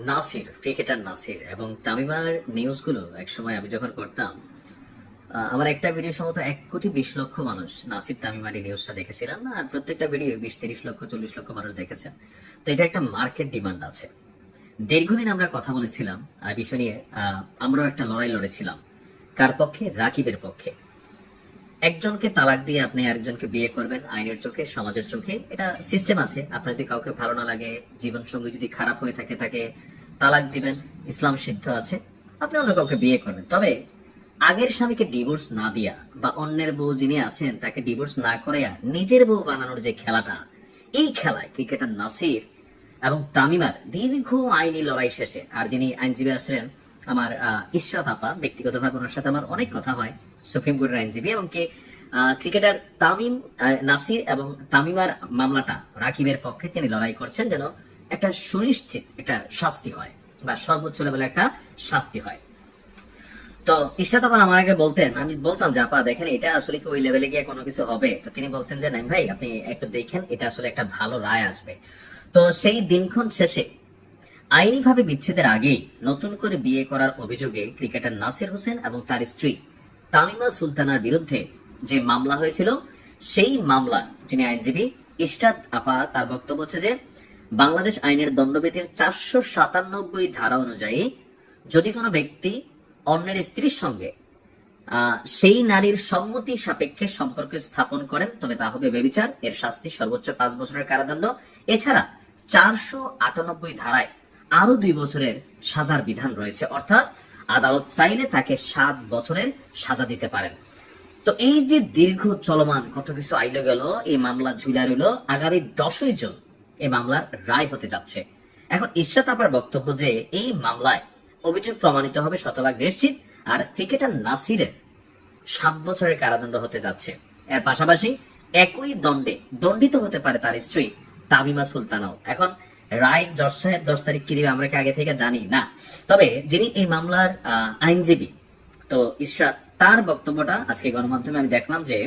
Nasir, cricketer Nasir এবং তামিমার নিউজগুলো একসময় আমি যখন করতাম, আমার একটা ভিডিও সম্ভবত 1,20,00,000 মানুষ নাসির তামিমার এই নিউজটা দেখেছিলাম, আর প্রত্যেকটা ভিডিও 20-30 লক্ষ 40 লক্ষ মানুষ দেখেছেন। তো এটা একটা মার্কেট ডিমান্ড আছে। দীর্ঘদিন আমরা কথা বলেছিলাম বিষয় নিয়ে, আমরাও একটা লড়াই লড়েছিলাম। কার পক্ষে? রাকিবের পক্ষে। একজনকে তালাক দিয়ে আপনি আরেকজনকে বিয়ে করবেন আইনের চোখে, সমাজের চোখে এটা সিস্টেম আছে। আপনার যদি কাউকে ভালো না লাগে, জীবন সঙ্গী যদি খারাপ হয়ে থাকে, তাকে তালাক দিবেন, ইসলাম সিদ্ধ আছে, আপনি অন্য কাউকে বিয়ে করবেন। তবে আগের স্বামীকে ডিভোর্স না দিয়া বা অন্যের বউ যিনি আছেন তাকে ডিভোর্স না করাইয়া নিজের বউ বানানোর যে খেলাটা, এই খেলায় ক্রিকেটার নাসির এবং তামিমার দীর্ঘ আইনি লড়াই শেষে, আর যিনি আইনজীবী আছিলেন আমার ইশরাত আপা, ব্যক্তিগতভাবে ওনার সাথে আমার অনেক কথা হয়, সুপ্রিম কোর্টের আইনজীবী, এবং কি ক্রিকেটার তামিম, নাসির এবং তামিমার মামলাটা রাকিবের পক্ষে তিনি লড়াই করছেন যেন একটা সুনিশ্চিত একটা শাস্তি হয় বা সর্বোচ্চ লেভেলে একটা শাস্তি হয়। তো ইশরাত আপা আমার আগে বলতেন, আমি বলতাম যে আপা দেখেন এটা আসলে কি ওই লেভেলে গিয়ে কোনো কিছু হবে, তো তিনি বলতেন যে নাইম ভাই আপনি একটু দেখেন, এটা আসলে একটা ভালো রায় আসবে। তো সেই দিনক্ষণ শেষে আইনিভাবে বিচ্ছেদের আগেই নতুন করে বিয়ে করার অভিযোগে ক্রিকেটার নাসির হোসেন এবং তার স্ত্রী তামিমা সুলতানার বিরুদ্ধে যে মামলা হয়েছিল, সেই মামলা যিনি আইনজীবী ইশরাত আপা, তার বক্তব্য হচ্ছে যে বাংলাদেশ আইনের দণ্ডবিধির 497 ধারা অনুযায়ী যদি কোনো ব্যক্তি অন্যের স্ত্রীর সঙ্গে সেই নারীর সম্মতি সাপেক্ষে সম্পর্ক স্থাপন করেন তবে তা হবে ব্যভিচার, এর শাস্তি সর্বোচ্চ 5 বছরের কারাদণ্ড। এছাড়া 498 ধারায় আরো 2 বছরের সাজার বিধান রয়েছে, অর্থাৎ আদালত চাইলে তাকে 7 বছরের সাজা দিতে পারেন। তো এই যে দীর্ঘ চলমান কত কিছু আইলো গেল, এই মামলা ঝুলা রইল, আগামী 10ই জুন এই মামলার রায় হতে যাচ্ছে। এখন ইশরাত আপার বক্তব্য যে এই মামলায় অভিযোগ প্রমাণিত হবে শতভাগ নিশ্চিত, আর ক্রিকেটার নাসিরের 7 বছরের কারাদণ্ড হতে যাচ্ছে। এর পাশাপাশি একই দণ্ডে দণ্ডিত হতে পারে তার স্ত্রী তামিমা সুলতানাও। এখন রায় জজ সাহেব 10 তারিখ কি দিবে আমরা কি আগে থেকে জানি না, তবে যিনি এই মামলার আইনজীবী, তো ইশরাত, তার বক্তব্যটা আজকে গণমাধ্যমে আমি দেখলাম যে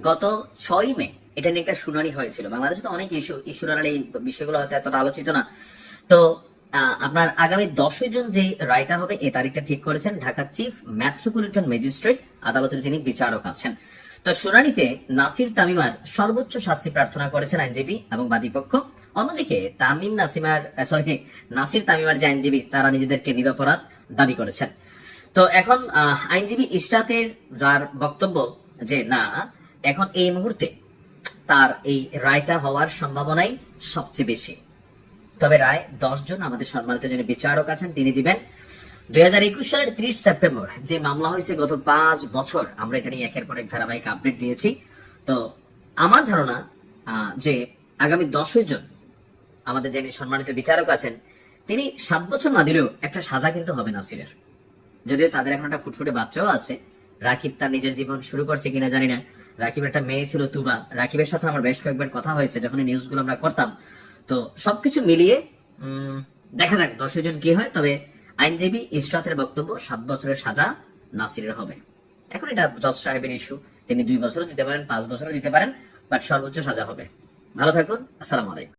গত 6 মে এটা নিয়ে একটা শুনানি হয়েছিল। বাংলাদেশে তো অনেক ইস্যুর এই বিষয়গুলো হয়তো এতটা আলোচিত না। তো আপনার আগামী 10ই জুন যে রায়টা হবে এই তারিখটা ঠিক করেছেন ঢাকা চিফ মেট্রোপলিটন ম্যাজিস্ট্রেট আদালতের যিনি বিচারক আছেন। তো শুনানিতে নাসির তামিমার সর্বোচ্চ শাস্তি প্রার্থনা করেছেন আইনজীবী এবং বাদীপক্ষ। অন্যদিকে নাসির তামিমার যে আইনজীবী তারা নিজেদেরকে নিরপরাধ দাবি করেছেন। তো এখন আইনজীবী ইশরাতের যার বক্তব্য যে না, এখন এই মুহূর্তে তার এই রায়টা হওয়ার সম্ভাবনাই সবচেয়ে বেশি। তবে রায় 10 জন আমাদের সম্মানিত যিনি বিচারক আছেন তিনি দিবেন। 2021 সালের 30 সেপ্টেম্বর যে মামলা হয়েছে, গত 5 বছর আমরা এটা নিয়ে একের পর এক ধারাবাহিক আপডেট দিয়েছি। তো আমার ধারণা যে আগামী 10ই জুন আমাদের যিনি সম্মানিত বিচারক আছেন তিনি 7 বছর না দিলেও একটা সাজা কিন্তু হবে নাসিরের। যদিও তাদের এখন একটা ফুটফুটে বাচ্চাও আছে। রাকিব তার নিজের জীবন শুরু করছে কিনা জানি না। রাকিবের একটা মেয়ে ছিল তুবা, রাকিবের সাথে আমার বেশ কয়েকবার কথা হয়েছে যখন এই নিউজগুলো আমরা করতাম। তো সবকিছু মিলিয়ে দেখা যাক 10ই জুন কি হয়। তবে আইনজীবী ইশরাতের বক্তব্য 7 বছরের সাজা নাসিরের হবে। এখন এটা জজ সাহেবের ইস্যু, তিনি 2 বছরও দিতে পারেন, 5 বছরও দিতে পারেন, বাট সর্বোচ্চ সাজা হবে। ভালো থাকুন, আসসালামু আলাইকুম।